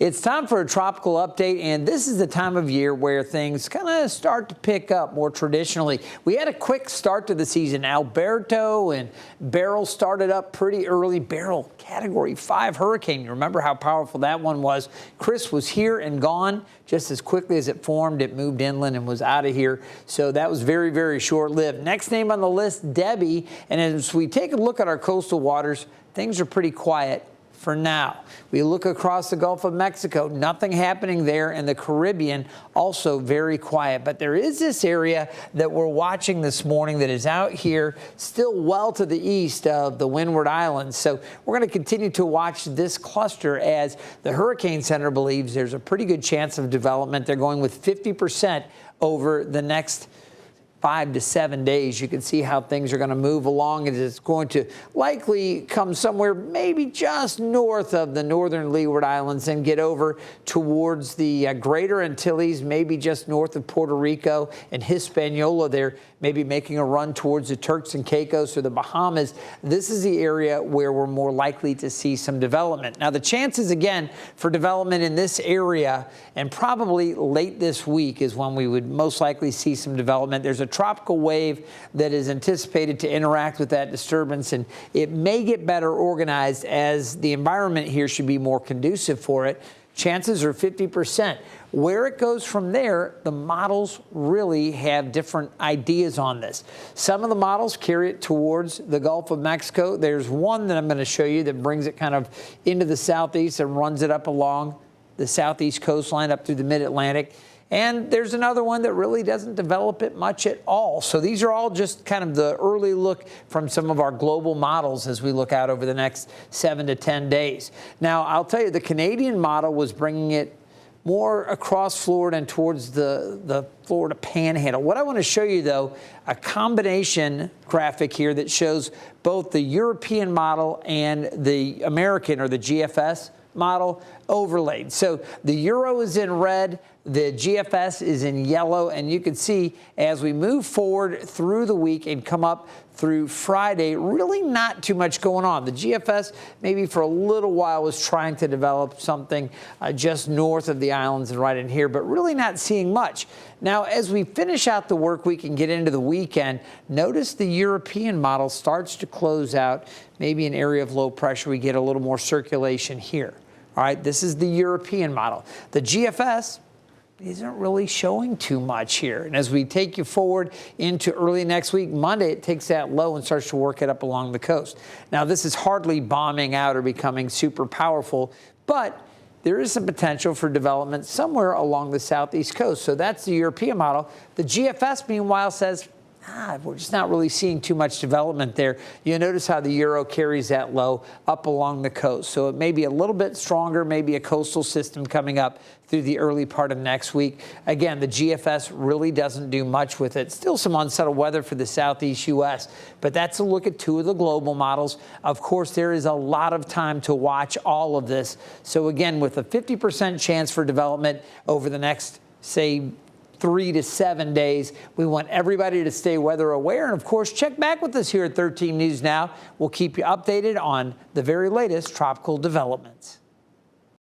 It's time for a tropical update, and this is the time of year where things kind of start to pick up more traditionally. We had a quick start to the season. Alberto and Beryl started up pretty early. Beryl, Category 5 hurricane. You remember how powerful that one was. Chris was here and gone just as quickly as it formed. It moved inland and was out of here. So that was very, very short-lived. Next name on the list, Debbie. And as we take a look at our coastal waters, things are pretty quiet for now. We look across the Gulf of Mexico, nothing happening there, and the Caribbean also very quiet. But there is this area that we're watching this morning that is out here still well to the east of the Windward Islands. So we're going to continue to watch this cluster as the Hurricane Center believes there's a pretty good chance of development. They're going with 50% over the next 5 to 7 days. You can see how things are going to move along, and it's going to likely come somewhere maybe just north of the northern Leeward Islands and get over towards the Greater Antilles, maybe just north of Puerto Rico and Hispaniola there, maybe making a run towards the Turks and Caicos or the Bahamas. This is the area where we're more likely to see some development. Now, the chances, again, for development in this area and probably late this week is when we would most likely see some development. There's a tropical wave that is anticipated to interact with that disturbance, and it may get better organized as the environment here should be more conducive for it. Chances are 50%. Where it goes from there, the models really have different ideas on this. Some of the models carry it towards the Gulf of Mexico. There's one that I'm going to show you that brings it kind of into the southeast and runs it up along the southeast coastline up through the mid-Atlantic. And there's another one that really doesn't develop it much at all. So these are all just kind of the early look from some of our global models as we look out over the next 7 to 10 days. Now, I'll tell you, the Canadian model was bringing it more across Florida and towards the Florida Panhandle. What I want to show you, though, a combination graphic here that shows both the European model and the American or the GFS model overlaid. So the Euro is in red, the GFS is in yellow, and you can see as we move forward through the week and come up through Friday, really not too much going on. The GFS maybe for a little while was trying to develop something just north of the islands and right in here, but really not seeing much. Now, as we finish out the work week and get into the weekend, notice the European model starts to close out, maybe an area of low pressure. We get a little more circulation here. All right, this is the European model. The GFS isn't really showing too much here. And as we take you forward into early next week, Monday, it takes that low and starts to work it up along the coast. Now, this is hardly bombing out or becoming super powerful, but there is some potential for development somewhere along the southeast coast. So that's the European model. The GFS, meanwhile, says, we're just not really seeing too much development there. You'll notice how the Euro carries that low up along the coast. So it may be a little bit stronger, maybe a coastal system coming up through the early part of next week. Again, the GFS really doesn't do much with it. Still some unsettled weather for the southeast U.S., but that's a look at two of the global models. Of course, there is a lot of time to watch all of this. So again, with a 50% chance for development over the next, say, 3 to 7 days. We want everybody to stay weather aware. And of course, check back with us here at 13 News Now. We'll keep you updated on the very latest tropical developments.